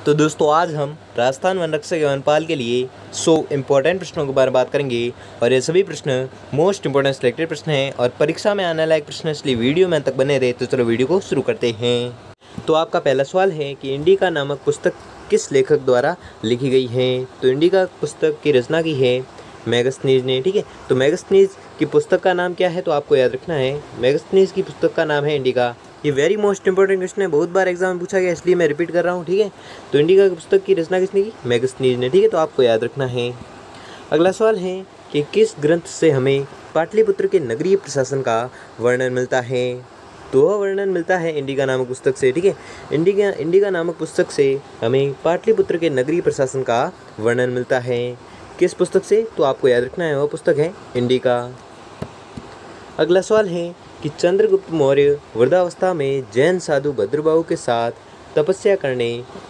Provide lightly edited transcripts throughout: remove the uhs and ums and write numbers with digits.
तो दोस्तों आज हम राजस्थान वन रक्षक एवं वनपाल के लिए 100 इम्पोर्टेंट प्रश्नों के बारे में बात करेंगे और ये सभी प्रश्न मोस्ट इम्पोर्टेंट सिलेक्टेड प्रश्न हैं और परीक्षा में आने लायक प्रश्न, इसलिए वीडियो में तक बने रहे। तो चलो वीडियो को शुरू करते हैं। तो आपका पहला सवाल है कि इंडिका नामक पुस्तक किस लेखक द्वारा लिखी गई है। तो इंडिका पुस्तक की रचना की है मैगस्थनीज ने। ठीक है, तो मैगस्थनीज की पुस्तक का नाम क्या है, तो आपको याद रखना है मैगस्थनीज की पुस्तक का नाम है इंडिका। ये वेरी मोस्ट इंपॉर्टेंट क्वेश्चन है, बहुत बार एग्जाम में पूछा गया, इसलिए मैं रिपीट कर रहा हूँ। ठीक है, तो इंडिका की पुस्तक की रचना किसने की, मैगस्थनीज ने। ठीक है, तो आपको याद रखना है। अगला सवाल है कि किस ग्रंथ से हमें पाटलिपुत्र के नगरीय प्रशासन का वर्णन मिलता है। तो वह वर्णन मिलता है इंडिका नामक पुस्तक से। ठीक है, इंडिका नामक पुस्तक से हमें पाटलिपुत्र के नगरीय प्रशासन का वर्णन मिलता है। किस पुस्तक से, तो आपको याद रखना है वह पुस्तक है इंडिका। अगला सवाल है कि चंद्रगुप्त मौर्य वृद्धावस्था में जैन साधु भद्रबाहु के साथ तपस्या करने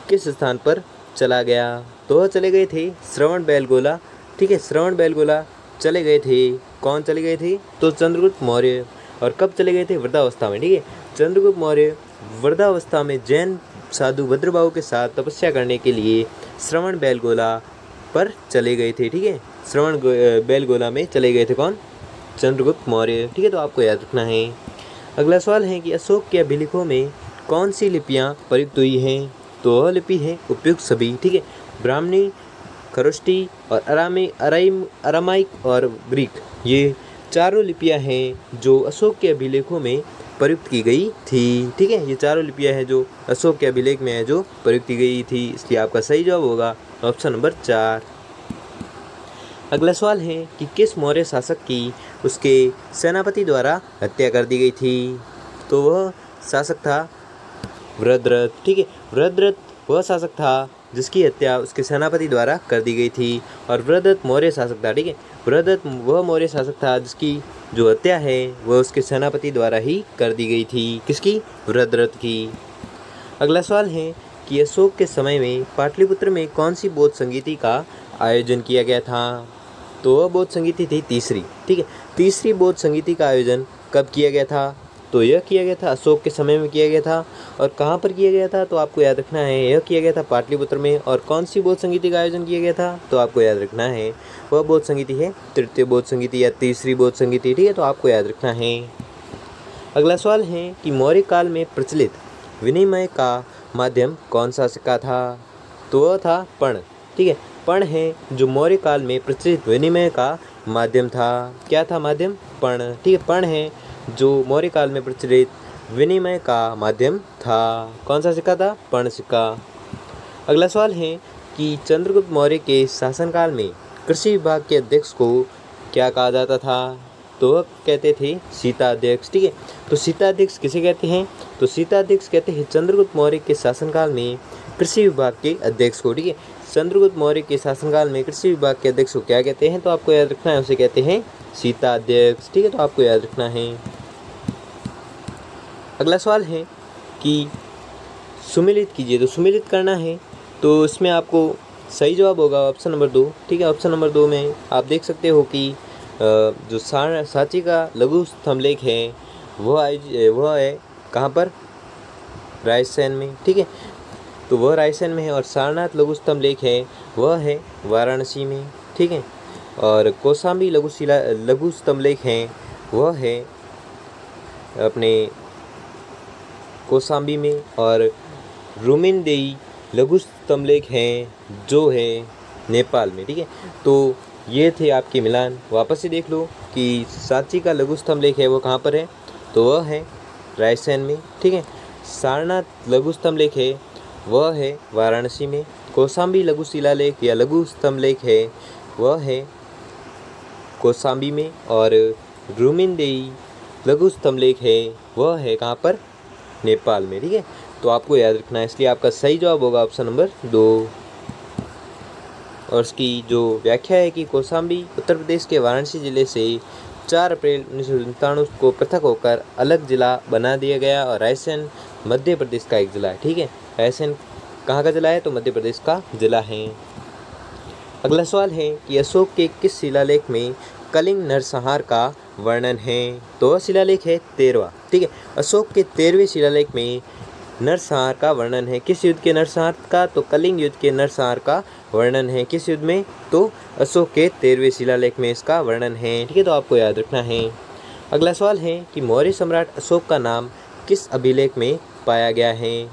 किस स्थान पर चला गया। तो वह चले गए थे श्रवण बेलगोला। ठीक है, श्रवण बेलगोला चले गए थे। कौन चले गए थे, तो चंद्रगुप्त मौर्य। और कब चले गए थे, वृद्धावस्था में। ठीक है, चंद्रगुप्त मौर्य वृद्धावस्था में जैन साधु भद्रबाहु के साथ तपस्या करने के लिए श्रवण बेलगोला पर चले गए थे। ठीक है, श्रवण बेलगोला में चले गए थे कौन, चंद्रगुप्त मौर्य। ठीक है, तो आपको याद रखना है। अगला सवाल है कि अशोक के अभिलेखों में कौन सी लिपियां प्रयुक्त हुई हैं। तो वह लिपि है उपयुक्त सभी। ठीक है, ब्राह्मणी, खरोष्टी और अरामाइक और ग्रीक, ये चारों लिपियां हैं जो अशोक के अभिलेखों में प्रयुक्त की गई थी। ठीक है, ये चारों लिपियां हैं जो अशोक के अभिलेख में है जो प्रयुक्त की गई थी, इसलिए आपका सही जवाब होगा ऑप्शन नंबर 4। अगला सवाल है कि किस मौर्य शासक की उसके सेनापति द्वारा हत्या कर दी गई थी। तो वह शासक था वृद्धरथ। ठीक है, वृद्धरथ वह शासक था जिसकी हत्या उसके सेनापति द्वारा कर दी गई थी और वृद्धरथ मौर्य शासक था। ठीक है, वृद्धरथ वह मौर्य शासक था जिसकी जो हत्या है वह उसके सेनापति द्वारा ही कर दी गई थी। किसकी, वृद्धरथ की। अगला सवाल है कि अशोक के समय में पाटलिपुत्र में कौन सी बौद्ध संगीति का आयोजन किया गया था। तो वह बौद्ध संगीति थी तीसरी। ठीक है, तीसरी बौद्ध संगीति का आयोजन कब किया गया था। तो यह किया गया था अशोक के समय में किया गया था। और कहाँ पर किया गया था, तो आपको याद रखना है यह किया गया था पाटलिपुत्र में। और कौन सी बौद्ध संगीति का आयोजन किया गया था, तो आपको याद रखना है वह बौद्ध संगीति है तृतीय बौद्ध संगीति या तीसरी बौद्ध संगीति। ठीक है, तो आपको याद रखना है। अगला सवाल है कि मौर्य काल में प्रचलित विनिमय का माध्यम कौन सा सिक्का था। तो वह था पर्ण। ठीक है, पर्ण है जो मौर्य काल में प्रचलित विनिमय का माध्यम था। क्या था माध्यम, पर्ण। ठीक है, पर्ण है जो मौर्य काल में प्रचलित विनिमय का माध्यम था। कौन सा सिक्का था, पर्ण सिक्का। अगला सवाल है कि चंद्रगुप्त मौर्य के शासनकाल में कृषि विभाग के अध्यक्ष को क्या कहा जाता था। तो वह कहते थे सीताध्यक्ष। ठीक है, तो सीताध्यक्ष किसे कहते हैं, तो सीताध्यक्ष कहते हैं चंद्रगुप्त मौर्य के शासनकाल में कृषि विभाग के अध्यक्ष को। ठीक है, चंद्रगुप्त मौर्य के शासनकाल में कृषि विभाग के अध्यक्ष को क्या कहते हैं, तो आपको याद रखना है उसे कहते हैं सीताध्यक्ष। ठीक है, तो आपको याद रखना है। अगला सवाल है कि सुमेलित कीजिए। तो सुमेलित करना है, तो इसमें आपको सही जवाब होगा ऑप्शन नंबर 2। ठीक है, ऑप्शन नंबर 2 में आप देख सकते हो कि जो सांची का लघु स्तंभलेख है वह है कहाँ पर, रायसेन में। ठीक है, तो वह रायसेन में है। और सारनाथ लघु स्तंभलेख है वह है वाराणसी में। ठीक है, और कौशाम्बी लघु स्तंभलेख है वह है अपने कौशाम्बी में। और रुमिनदेई लघु स्तंभलेख हैं जो है नेपाल में। ठीक है, तो ये थे आपके मिलान। वापस से देख लो कि सांची का लघु स्तंभलेख है वो कहाँ पर है, तो वह है रायसेन में। ठीक है, सारनाथ लघु स्तंभलेख है वह है वाराणसी में। कौशाम्बी लघु शिलालेख या लघु स्तंभलेख है वह है कौशाम्बी में। और रुमिनदेई लघु स्तंभलेख है वह है कहाँ पर, नेपाल में। ठीक है, तो आपको याद रखना है, इसलिए आपका सही जवाब होगा ऑप्शन नंबर 2। और इसकी जो व्याख्या है कि कौशाम्बी उत्तर प्रदेश के वाराणसी जिले से 4 अप्रैल 1997 को पृथक होकर अलग जिला बना दिया गया और रायसेन मध्य प्रदेश का एक जिला है। ठीक है, रायसेन कहाँ का जिला है, तो मध्य प्रदेश का जिला है। अगला सवाल है कि अशोक के किस शिलालेख में कलिंग नरसंहार का वर्णन है। तो वह शिलालेख है 13वां। ठीक है, अशोक के 13वें शिलालेख में नरसंहार का वर्णन है। किस युद्ध के नरसंहार का? तो कलिंग युद्ध के नरसंहार का वर्णन है। किस युद्ध में? तो अशोक के 13वें शिलालेख में इसका वर्णन है। ठीक है, तो आपको याद रखना है। अगला सवाल है कि मौर्य सम्राट अशोक का नाम किस अभिलेख में पाया गया है?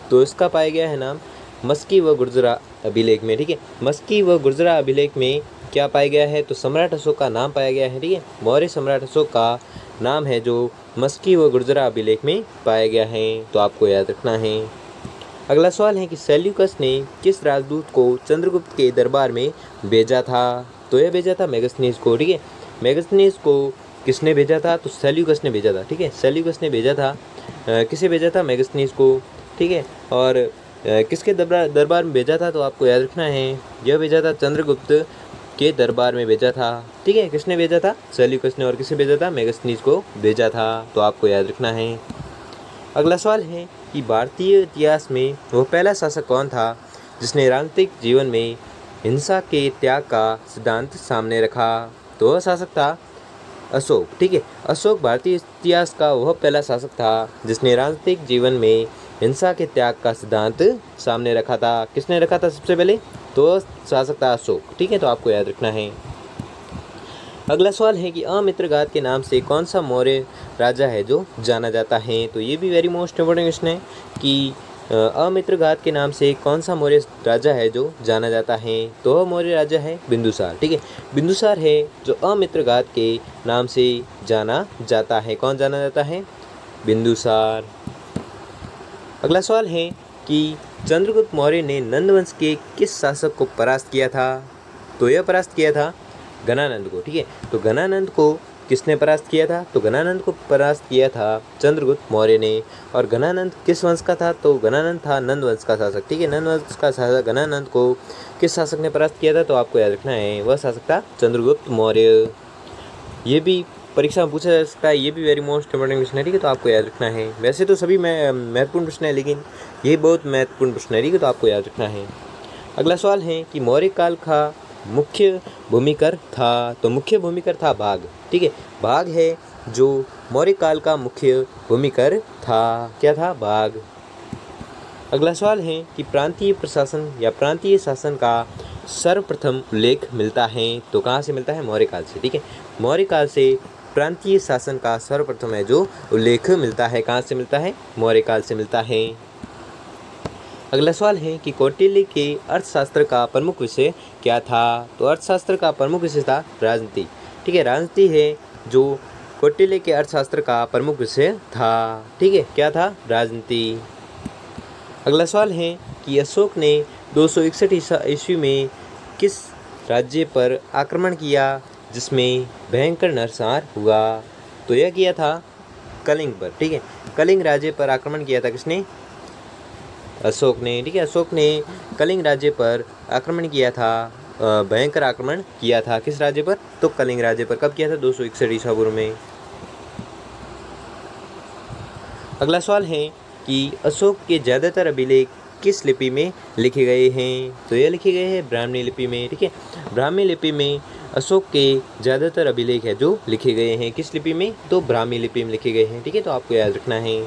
तो इसका पाया गया है नाम मस्की व गुर्जरा अभिलेख में। ठीक है, मस्की व गुर्जरा अभिलेख में क्या पाया गया है? तो सम्राट अशोक का नाम पाया गया है। ठीक है, मौर्य सम्राट अशोक का नाम है जो मस्की व गुर्जरा अभिलेख में पाया गया है। तो आपको याद रखना है। अगला सवाल है कि सेल्यूकस ने किस राजदूत को चंद्रगुप्त के दरबार में भेजा था? तो यह भेजा था मेगस्थनीज को। ठीक है, मेगस्थनीज को किसने भेजा था? तो सेल्यूकस ने भेजा था। ठीक है, सेल्यूकस ने भेजा था। किसे भेजा था? मेगस्थनीज को। ठीक है, और किसके दरबार में भेजा था? तो आपको याद रखना है, यह भेजा था चंद्रगुप्त के दरबार में भेजा था। ठीक है, किसने भेजा था? सेल्यूकस ने। और किसे भेजा था? मेगस्थनीज को भेजा था। तो आपको याद रखना है। अगला सवाल है कि भारतीय इतिहास में वह पहला शासक कौन था जिसने राजनीतिक जीवन में हिंसा के त्याग का सिद्धांत सामने रखा? तो वह शासक था अशोक। ठीक है, अशोक भारतीय इतिहास का वह पहला शासक था जिसने राजनीतिक जीवन में हिंसा के त्याग का सिद्धांत सामने रखा था। किसने रखा था सबसे पहले? तो शासक था अशोक। ठीक है, तो आपको याद रखना है। अगला सवाल है कि अमित्रघात के नाम से कौन सा मौर्य राजा है जो जाना जाता है? तो ये भी वेरी मोस्ट इम्पोर्टेंट क्वेश्चन है कि अमित्रघात के नाम से कौन सा मौर्य राजा है जो जाना जाता है? तो वह मौर्य राजा है बिंदुसार। ठीक है, बिंदुसार है जो अमित्रघात के नाम से जाना जाता है। कौन जाना जाता है? बिंदुसार। अगला सवाल है कि चंद्रगुप्त मौर्य ने नंदवंश के किस शासक को परास्त किया था? तो यह परास्त किया था घनानंद को। ठीक है, तो घनानंद को किसने परास्त किया था? तो घनानंद को परास्त किया था चंद्रगुप्त मौर्य ने। और घनानंद किस वंश का था? तो घनानंद था नंद वंश का शासक। ठीक है, नंद वंश का शासक घनानंद को किस शासक ने परास्त किया था? तो आपको याद रखना है, वह शासक था चंद्रगुप्त मौर्य। ये भी परीक्षा में पूछा जा सकता है, ये भी वेरी मोस्ट इम्पोर्टेंट क्वेश्चन है। ठीक है, तो आपको याद रखना है। वैसे तो सभी महत्वपूर्ण प्रश्न है, लेकिन ये बहुत महत्वपूर्ण प्रश्न है। ठीक है, तो आपको याद रखना है। अगला सवाल है कि मौर्य काल का मुख्य भूमिकर था? तो मुख्य भूमिकर था भाग। ठीक है, भाग है जो मौर्य काल का मुख्य भूमिकर था। क्या था? भाग। अगला सवाल है कि प्रांतीय प्रशासन या प्रांतीय शासन का सर्वप्रथम उल्लेख मिलता है? तो कहाँ से मिलता है? मौर्य काल से। ठीक है, मौर्य काल से प्रांतीय शासन का सर्वप्रथम है जो उल्लेख मिलता है। कहाँ से मिलता है? मौर्य काल से मिलता है। अगला सवाल है कि कौटिल्य के अर्थशास्त्र का प्रमुख विषय क्या था? तो अर्थशास्त्र का प्रमुख विषय था राजनीति। ठीक है, राजनीति है जो कौटिल्य के अर्थशास्त्र का प्रमुख विषय था। ठीक है, क्या था? राजनीति। अगला सवाल है कि अशोक ने 261 ईस्वी में किस राज्य पर आक्रमण किया जिसमें भयंकर नरसंहार हुआ? तो यह किया था कलिंग पर। ठीक है, कलिंग राज्य पर आक्रमण किया था किसने? अशोक ने। ठीक है, अशोक ने कलिंग राज्य पर आक्रमण किया था, भयंकर आक्रमण किया था। किस राज्य पर? तो कलिंग राज्य पर। कब किया था? 261 ईसा पूर्व में। अगला सवाल है कि अशोक के ज़्यादातर अभिलेख किस लिपि में लिखे गए हैं? तो ये लिखे गए हैं ब्राह्मी लिपि में। ठीक है, ब्राह्मी लिपि में अशोक के ज़्यादातर अभिलेख है जो लिखे गए हैं। किस लिपि में? तो ब्राह्मी लिपि में लिखे गए हैं। ठीक है, तो आपको याद रखना है।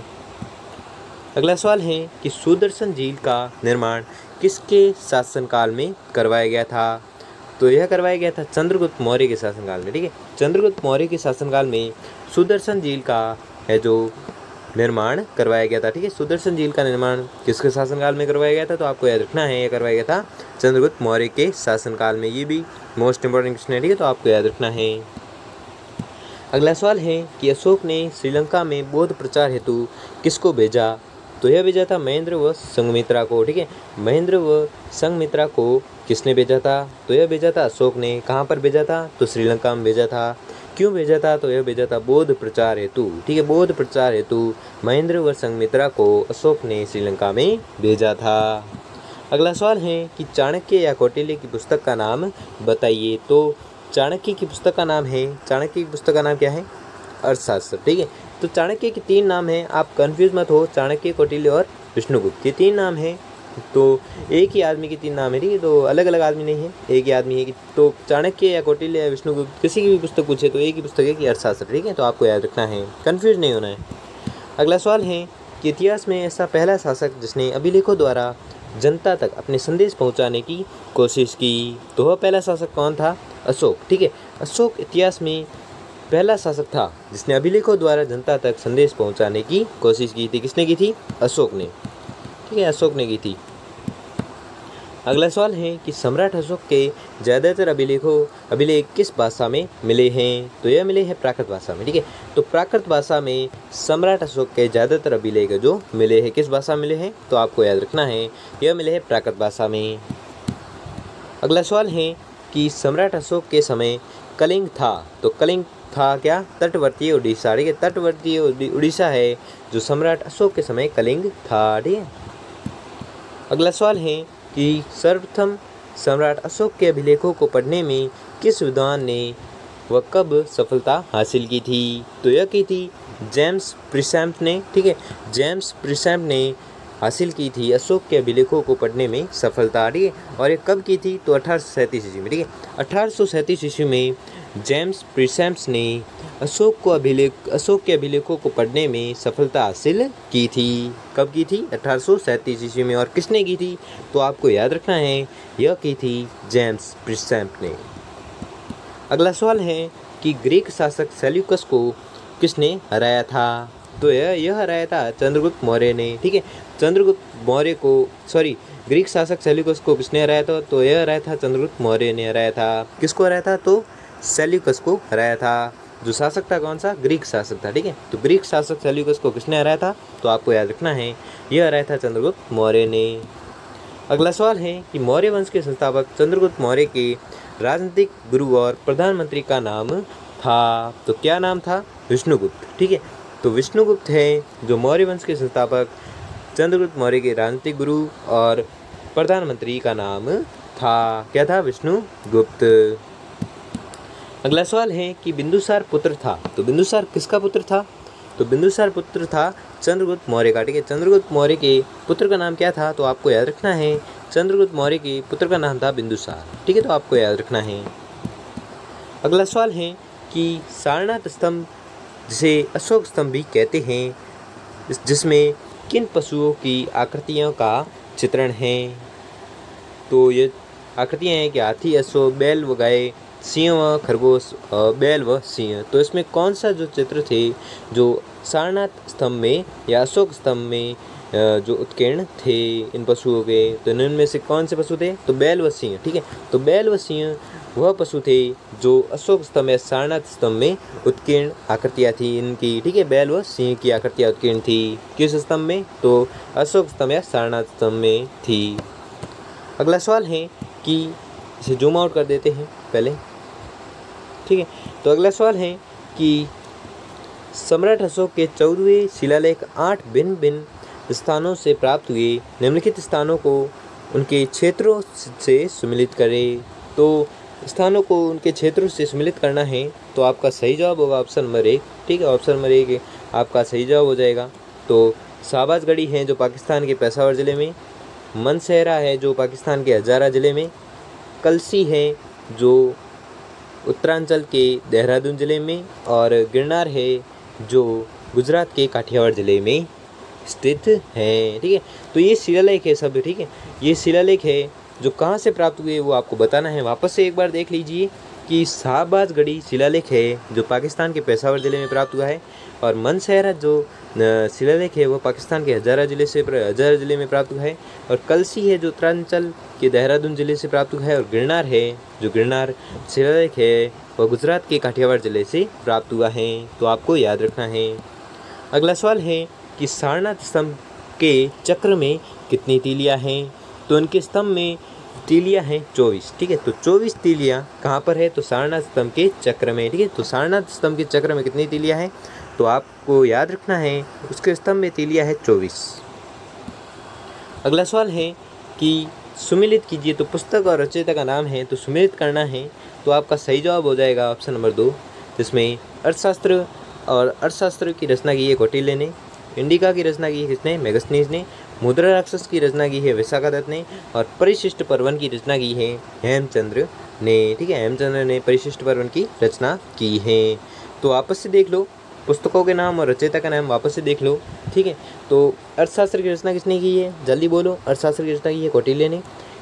अगला सवाल है कि सुदर्शन झील का निर्माण किसके शासनकाल में करवाया गया था? तो यह करवाया गया था चंद्रगुप्त मौर्य के शासनकाल में। ठीक है, चंद्रगुप्त मौर्य के शासनकाल में सुदर्शन झील का है जो निर्माण करवाया गया था। ठीक है, सुदर्शन झील का निर्माण किसके शासनकाल में करवाया गया था? तो आपको याद रखना है, यह करवाया गया था चंद्रगुप्त मौर्य के शासनकाल में। ये भी मोस्ट इंपॉर्टेंट क्वेश्चन है। ठीक है, तो आपको याद रखना है। अगला सवाल है कि अशोक ने श्रीलंका में बौद्ध प्रचार हेतु किसको भेजा? तो यह भेजा था महेंद्र व संघमित्रा को। ठीक है, महेंद्र व संघमित्रा को किसने भेजा था? तो यह भेजा था अशोक ने। कहाँ पर भेजा था? तो श्रीलंका में भेजा था। क्यों भेजा था? तो यह भेजा था बौद्ध प्रचार हेतु। ठीक है, बौद्ध प्रचार हेतु महेंद्र व संघमित्रा को अशोक ने श्रीलंका में भेजा था। अगला सवाल है कि चाणक्य या कौटिल्य की पुस्तक का नाम बताइए। तो चाणक्य की पुस्तक का नाम है, चाणक्य की पुस्तक का नाम क्या है? अर्थशास्त्र। ठीक है, तो चाणक्य के 3 नाम हैं, आप कंफ्यूज मत हो। चाणक्य, कौटिल्य और विष्णुगुप्त, ये 3 नाम हैं। तो एक ही आदमी के 3 नाम है। ठीक है, तो अलग अलग आदमी नहीं है, एक ही आदमी है। तो चाणक्य या कौटिल्य या विष्णुगुप्त किसी की भी पुस्तक पूछे तो एक ही पुस्तक है कि अर्थशास्त्र। ठीक है, तो आपको याद रखना है, कंफ्यूज नहीं होना है। अगला सवाल है कि इतिहास में ऐसा पहला शासक जिसने अभिलेखों द्वारा जनता तक अपने संदेश पहुंचाने की कोशिश की। तो वह पहला शासक कौन था? अशोक। ठीक है, अशोक इतिहास में पहला शासक था जिसने अभिलेखों द्वारा जनता तक संदेश पहुंचाने की कोशिश की थी। किसने की थी? अशोक ने। ठीक है, अशोक ने की थी। अगला सवाल है कि सम्राट अशोक के ज़्यादातर अभिलेख किस भाषा में मिले हैं? तो यह मिले हैं प्राकृत भाषा में। ठीक है, तो प्राकृत भाषा में सम्राट अशोक के ज़्यादातर अभिलेख जो मिले हैं किस भाषा में मिले हैं? तो आपको याद रखना है यह मिले हैं प्राकृत भाषा में। अगला सवाल है कि सम्राट अशोक के समय कलिंग था। तो कलिंग था क्या? तटवर्ती उड़ीसा। ठीक है, तटवर्ती उड़ीसा है जो सम्राट अशोक के समय कलिंग था। ठीक है, अगला सवाल है कि सर्वप्रथम सम्राट अशोक के अभिलेखों को पढ़ने में किस विद्वान ने व कब सफलता हासिल की थी? तो यह की थी जेम्स प्रिसैम्प ने। ठीक है, जेम्स प्रिसैम्प ने हासिल की थी अशोक के अभिलेखों को पढ़ने में सफलता। ठीक है, और ये कब की थी? तो 1837 ईस्वी में। ठीक है, 1837 ईस्वी में जेम्स प्रिसैम्प्स ने अशोक के अभिलेखों को पढ़ने में सफलता हासिल की थी। कब की थी? 1837 ईस्वी में। और किसने की थी? तो आपको याद रखना है यह की थी जेम्स प्रिसैम्प ने। अगला सवाल है कि ग्रीक शासक सेल्यूकस को किसने हराया था? तो यह हराया था चंद्रगुप्त मौर्य ने। ठीक है, ग्रीक शासक सेल्यूकस को किसने हराया था? तो यह हराया था चंद्रगुप्त मौर्य ने हराया था। किसको हराया था? तो सेल्यूकस को हराया था। जो शासक था कौन सा? ग्रीक शासक था। ठीक है, तो ग्रीक शासक सेल्यूकस को किसने हराया था? तो आपको याद रखना है यह हराया था चंद्रगुप्त मौर्य ने। अगला सवाल है कि मौर्य वंश के संस्थापक चंद्रगुप्त मौर्य के राजनीतिक गुरु और प्रधानमंत्री का नाम था। तो क्या नाम था? विष्णुगुप्त। ठीक है, तो विष्णुगुप्त है जो मौर्य वंश के संस्थापक चंद्रगुप्त मौर्य के राजनीतिक गुरु और प्रधानमंत्री का नाम था। क्या था? विष्णुगुप्त। अगला सवाल है कि बिंदुसार पुत्र था। तो बिंदुसार किसका पुत्र था? तो बिंदुसार पुत्र था चंद्रगुप्त मौर्य का। ठीक है, चंद्रगुप्त मौर्य के पुत्र का नाम क्या था? तो आपको याद रखना है चंद्रगुप्त मौर्य के पुत्र का नाम था बिंदुसार। ठीक है, तो आपको याद रखना है। अगला सवाल है कि सारनाथ स्तंभ जिसे अशोक स्तंभ भी कहते हैं जिसमें किन पशुओं की आकृतियों का चित्रण है? तो ये आकृतियाँ हैं कि हाथी, अश्व, बैल व गाय, सिंह व खरगोश, बैल व सिंह। तो इसमें कौन सा जो चित्र थे जो सारनाथ स्तंभ में या अशोक स्तंभ में जो उत्कीर्ण थे इन पशुओं के? तो इनमें से कौन से पशु थे? तो बैल व सिंह। ठीक है, तो बैल व सिंह वह पशु थे जो अशोक स्तंभ या सारनाथ स्तंभ में उत्कीर्ण आकृतियाँ थी इनकी। ठीक है, बैल व सिंह की आकृतियाँ उत्कीर्ण थी किस स्तंभ में? तो अशोक स्तंभ या सारनाथ स्तंभ में थी। अगला सवाल है कि इसे जूम आउट कर देते हैं पहले। ठीक है, तो अगला सवाल है कि सम्राट अशोक के 14वें शिलालेख 8 भिन्न भिन्न स्थानों से प्राप्त हुए। निम्नलिखित स्थानों को उनके क्षेत्रों से सम्मिलित करें। तो स्थानों को उनके क्षेत्रों से सम्मिलित करना है तो आपका सही जवाब होगा ऑप्शन नंबर 1। ठीक है, ऑप्शन नंबर 1 आपका सही जवाब हो जाएगा। तो शाहबाज गढ़ी है जो पाकिस्तान के पेशावर ज़िले में, मनसेहरा है जो पाकिस्तान के हजारा ज़िले में, कलसी है जो उत्तरांचल के देहरादून ज़िले में, और गिरनार है जो गुजरात के काठियावाड़ ज़िले में स्थित है। ठीक है, तो ये शिलालेख है सब। ठीक है, ये शिलालेख है जो कहाँ से प्राप्त हुए वो आपको बताना है। वापस से एक बार देख लीजिए कि शाहबाज गढ़ी शिलालेख है जो पाकिस्तान के पेशावर ज़िले में प्राप्त हुआ है, और मनसेहरा जो शिलालेख है वो पाकिस्तान के हजारा ज़िले में प्राप्त हुआ है, और कलसी है जो उत्तरांचल के देहरादून ज़िले से प्राप्त हुआ है, और गिरनार है जो गिरनार शिलालेख है वह गुजरात के काठियावाड़ ज़िले से प्राप्त हुआ है। तो आपको याद रखना है। अगला सवाल है कि सारनाथ स्तंभ के चक्र में कितनी तीलियाँ हैं? तो उनके स्तंभ में तीलियाँ हैं 24। ठीक है, तो 24 तीलियाँ कहाँ पर है? तो सारनाथ स्तंभ के चक्र में। ठीक है, तो सारनाथ स्तंभ के चक्र में कितनी तीलियाँ हैं? तो आपको याद रखना है उसके स्तंभ में तीलियाँ है 24। अगला सवाल है कि सुमिलित कीजिए। तो पुस्तक और रचयिता का नाम है तो सुमिलित करना है, तो आपका सही जवाब हो जाएगा ऑप्शन नंबर 2, जिसमें अर्थशास्त्र की रचना की है कौटिल्य ने, इंडिका की रचना की है किसने? मेगस्थनीज ने, मुद्रा राक्षस की रचना की है विशाखादत्त ने, और परिशिष्ट पर्वन की रचना की है हेमचंद्र ने। ठीक है, हेमचंद्र ने परिशिष्ट पर्वन की रचना की है। तो आपस से देख लो पुस्तकों के नाम और रचयिता का नाम वापस से देख लो, ठीक है। तो अर्थशास्त्र की रचना किसने की है, जल्दी बोलो। अर्थशास्त्र की रचना की है कौटिल्य ने।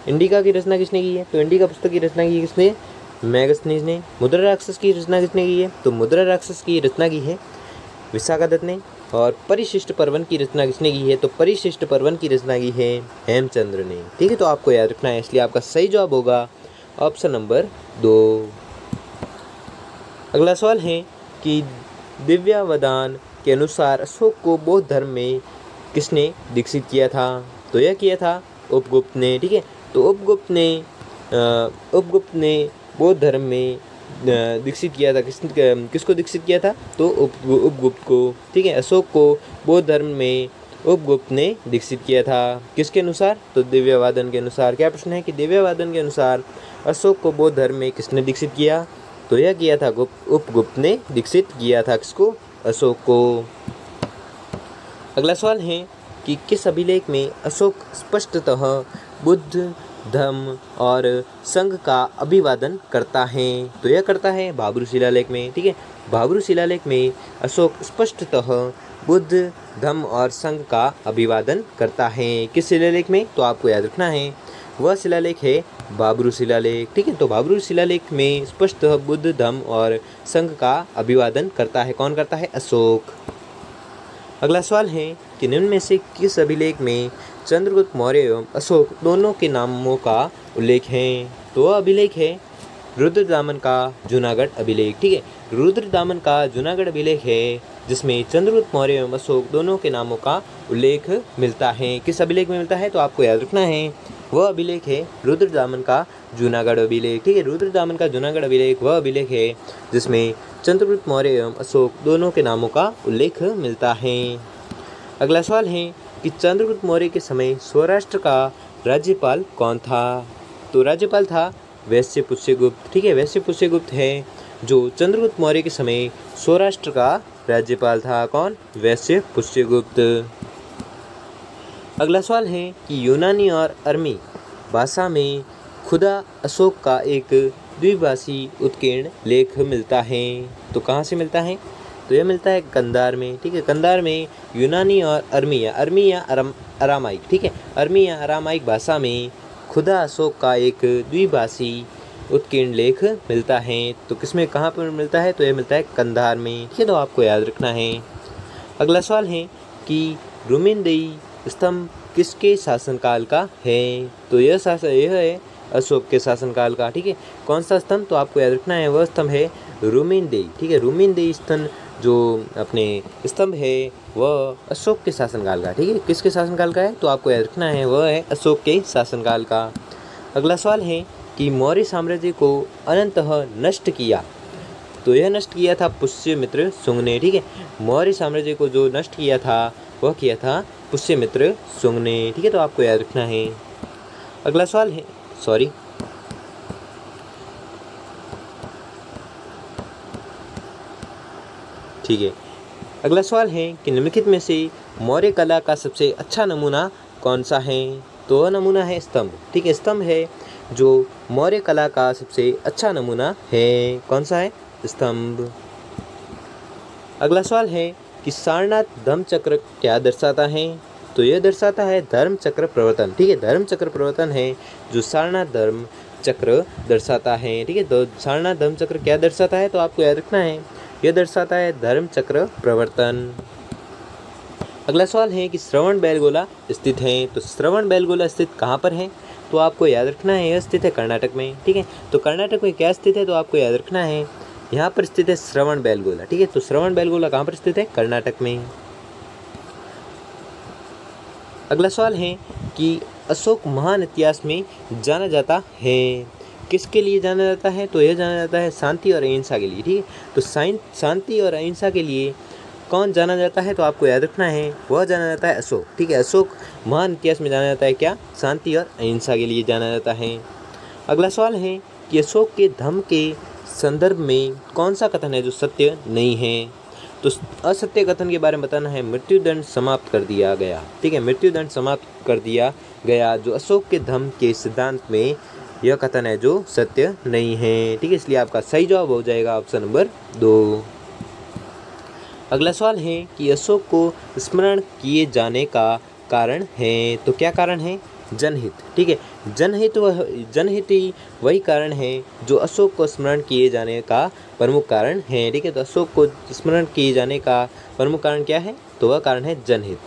इंडिका की रचना किसने की है, तो इंडिका पुस्तक की रचना की है किसने, मैगस्थनीज ने। मुद्रा राक्षस की रचना किसने की है, तो मुद्रा राक्षस की रचना की है विशाखादत्त ने। और परिशिष्ट पर्वन की रचना किसने की है, तो परिशिष्ट पर्वन की रचना की है हेमचंद्र ने, ठीक है। तो आपको याद रखना है, इसलिए आपका सही जवाब होगा ऑप्शन नंबर 2। अगला सवाल है कि दिव्यावदान के अनुसार अशोक को बौद्ध धर्म में किसने दीक्षित किया था, तो यह किया था उपगुप्त ने, ठीक है। तो उपगुप्त ने बौद्ध धर्म में दीक्षित किया था, किसको दीक्षित किया था, तो उपगुप्त को, ठीक है। अशोक को बौद्ध धर्म में उपगुप्त ने दीक्षित किया था, किसके अनुसार, तो दिव्यवादन के अनुसार। क्या प्रश्न है कि दिव्यवादन के अनुसार अशोक को बौद्ध धर्म में किसने दीक्षित किया, तो यह किया था उपगुप्त ने दीक्षित किया था, किसको, अशोक को। अगला सवाल है कि किस अभिलेख में अशोक स्पष्टतः बुद्ध धम्म और संघ का अभिवादन करता है, तो यह करता है भाब्रू शिलालेख में, ठीक है। भाब्रू शिलालेख में अशोक स्पष्टतः बुद्ध धम्म और संघ का अभिवादन करता है, किस शिलालेख में, तो आपको याद रखना है वह शिलालेख है भाब्रू शिलालेख, ठीक है। तो भाब्रू शिलालेख में स्पष्टतः बुद्ध धम्म और संघ का अभिवादन करता है, कौन करता है, अशोक। अगला सवाल है कि निम्न में से किस अभिलेख में चंद्रगुप्त मौर्य एवं अशोक दोनों के नामों का उल्लेख है, तो वह अभिलेख है रुद्रदामन का जूनागढ़ अभिलेख, ठीक है। रुद्रदामन का जूनागढ़ अभिलेख है जिसमें चंद्रगुप्त मौर्य एवं अशोक दोनों के नामों का उल्लेख मिलता है, किस अभिलेख में मिलता है, तो आपको याद रखना है वह अभिलेख है रुद्रदामन का जूनागढ़ अभिलेख, ठीक है। रुद्रदामन का जूनागढ़ अभिलेख वह अभिलेख है जिसमें चंद्रगुप्त मौर्य एवं अशोक दोनों के नामों का उल्लेख मिलता है। अगला सवाल है कि चंद्रगुप्त मौर्य के समय सौराष्ट्र का राज्यपाल कौन था, तो राज्यपाल था वैश्य पुष्यगुप्त, ठीक है। वैश्य पुष्यगुप्त है जो चंद्रगुप्त मौर्य के समय सौराष्ट्र का राज्यपाल था, कौन, वैश्य पुष्यगुप्त। अगला सवाल है कि यूनानी और अरमी भाषा में खुदा अशोक का एक द्विभाषी उत्कीर्ण लेख मिलता है, तो कहाँ से मिलता है, तो यह मिलता है कंधार में, ठीक है। कंधार में यूनानी और अरमी या अरामाइक, ठीक है, अरमी या अरामाइक भाषा में खुदा अशोक का एक द्विभाषी उत्कीर्ण लेख मिलता है, तो किसमें, कहाँ पर मिलता है, तो यह मिलता है कंधार में, ठीक है। तो आपको याद रखना है। अगला सवाल है कि रुमिनदेई स्तंभ किसके शासनकाल का है, तो यह है अशोक के शासनकाल का, ठीक है। कौन सा स्तंभ, तो आपको याद रखना है वह स्तंभ है रुमिनदेई, ठीक है। रुमिनदेई स्तंभ जो अपने स्तंभ है वह अशोक के शासनकाल का, ठीक है। किसके शासनकाल का है, तो आपको याद रखना है वह है अशोक के शासनकाल का। अगला सवाल है कि मौर्य साम्राज्य को अनंतः नष्ट किया, तो यह नष्ट किया था पुष्यमित्र शुंग ने, ठीक है। मौर्य साम्राज्य को जो नष्ट किया था वह किया था पुष्यमित्र शुंग ने, ठीक है। तो आपको याद रखना है। अगला सवाल है ठीक है। अगला सवाल है कि निम्नलिखित में से मौर्य कला का सबसे अच्छा नमूना कौन सा है, तो वह नमूना है स्तंभ, ठीक है। स्तंभ है जो मौर्य कला का सबसे अच्छा नमूना है, कौन सा है, स्तंभ। अगला सवाल है कि सारनाथ धम्मचक्र क्या दर्शाता है, तो यह दर्शाता है धर्म चक्र प्रवर्तन, ठीक है। धर्म चक्र प्रवर्तन है जो सारनाथ धर्म चक्र दर्शाता है, ठीक है। तो सारनाथ धर्म चक्र क्या दर्शाता है, तो आपको याद रखना है यह दर्शाता है धर्म चक्र प्रवर्तन। अगला सवाल है कि श्रवण बेलगोला स्थित है, तो श्रवण बेलगोला स्थित कहाँ पर है, तो आपको याद रखना है यह स्थित है कर्नाटक में, ठीक है। तो कर्नाटक में क्या स्थित है, तो आपको याद रखना है यहाँ पर स्थित है श्रवण बेलगोला, ठीक है। तो श्रवण बेलगोला कहाँ पर स्थित है, कर्नाटक में। अगला सवाल है कि अशोक महान इतिहास में जाना जाता है, किसके लिए जाना जाता है, तो यह जाना जाता है शांति और अहिंसा के लिए, ठीक है। तो शांति और अहिंसा के लिए कौन जाना जाता है, तो आपको याद रखना है वह जाना जाता है अशोक, ठीक है। अशोक महान इतिहास में जाना जाता है क्या, शांति और अहिंसा के लिए जाना जाता है। अगला सवाल है कि अशोक के धम्म के संदर्भ में कौन सा कथन है जो सत्य नहीं है, तो असत्य कथन के बारे में बताना है मृत्युदंड समाप्त कर दिया गया, ठीक है। मृत्युदंड समाप्त कर दिया गया जो अशोक के धम्म के सिद्धांत में यह कथन है जो सत्य नहीं है, ठीक है। इसलिए आपका सही जवाब हो जाएगा ऑप्शन नंबर 2। अगला सवाल है कि अशोक को स्मरण किए जाने का कारण है, तो क्या कारण है? जनहित। ठीक है, जनहित ही वही कारण है जो अशोक को स्मरण किए जाने का प्रमुख कारण है। ठीक है, तो अशोक को स्मरण किए जाने का प्रमुख कारण क्या है? तो वह कारण है जनहित।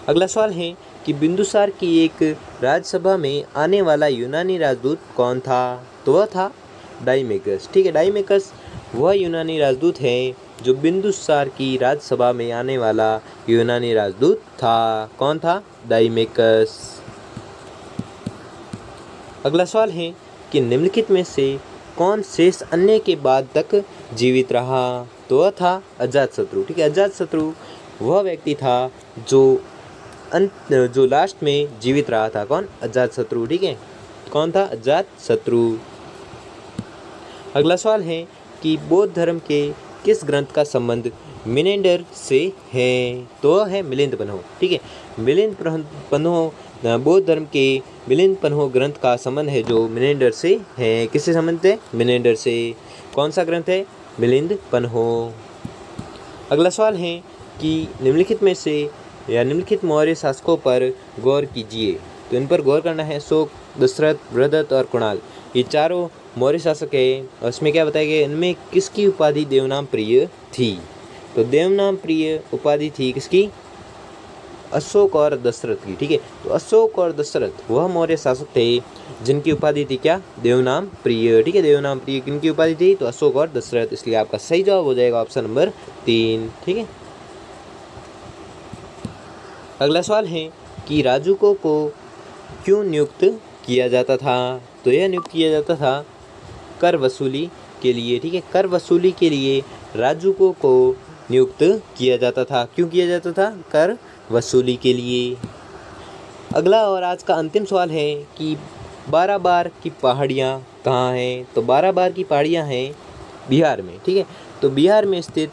अगला सवाल है कि बिंदुसार की एक राजसभा में आने वाला यूनानी राजदूत कौन था? तो वह था डाइमेकस। ठीक है, डाइमेकस वह यूनानी राजदूत है जो बिंदुसार की राजसभा में आने वाला यूनानी राजदूत था। कौन था? डाइमेकस। अगला सवाल है कि निम्नलिखित में से कौन शेष अन्य के बाद तक जीवित रहा? तो वह था अजातशत्रु। ठीक है, अजातशत्रु वह व्यक्ति था जो लास्ट में जीवित रहा था। कौन? अजातशत्रु। ठीक है, कौन था? अजातशत्रु। अगला सवाल है कि बौद्ध धर्म के किस ग्रंथ का संबंध मिनेंडर से है? तो है मिलिंद-पन्हो। ठीक है, मिलिंद-पन्हो बौद्ध धर्म के मिलिंद-पन्हो ग्रंथ का संबंध है जो मिनेंडर से है। किससे संबंधित है? मिनेंडर से। कौन सा ग्रंथ है? मिलिंद-पन्हो। अगला सवाल है कि निम्नलिखित मौर्य शासकों पर गौर कीजिए। तो इन पर गौर करना है। अशोक, दशरथ, बृहदत्त और कुणाल, ये चारों मौर्य शासक है। और इसमें क्या बताया गया? इनमें किसकी उपाधि देवनाम प्रिय थी? तो देवनाम प्रिय उपाधि थी किसकी? अशोक और दशरथ की। ठीक है, तो अशोक और दशरथ वह मौर्य शासक थे जिनकी उपाधि थी क्या? देवनाम प्रिय। ठीक है, देवनाम प्रिय किनकी उपाधि थी? तो अशोक और दशरथ। इसलिए आपका सही जवाब हो जाएगा ऑप्शन नंबर 3। ठीक है, अगला सवाल है कि राजुको को क्यों नियुक्त किया जाता था? तो यह नियुक्त किया जाता था कर वसूली के लिए। ठीक है, कर वसूली के लिए राजुको को नियुक्त किया जाता था। क्यों किया जाता था? कर वसूली के लिए। अगला और आज का अंतिम सवाल है कि 12 बार की पहाड़ियाँ कहाँ हैं? तो 12 बार की पहाड़ियाँ हैं बिहार में। ठीक है, तो बिहार में स्थित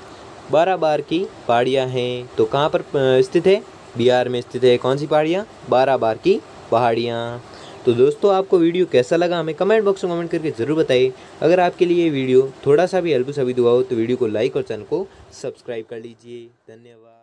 12 बार की पहाड़ियाँ हैं। तो कहाँ पर स्थित है? बिहार में स्थित है। कौन सी पहाड़ियाँ? 12 बार की पहाड़ियाँ। तो दोस्तों, आपको वीडियो कैसा लगा हमें कमेंट बॉक्स में कमेंट करके ज़रूर बताइए। अगर आपके लिए ये वीडियो थोड़ा सा भी हेल्पफुल साबित हुआ हो तो वीडियो को लाइक और चैनल को सब्सक्राइब कर लीजिए। धन्यवाद।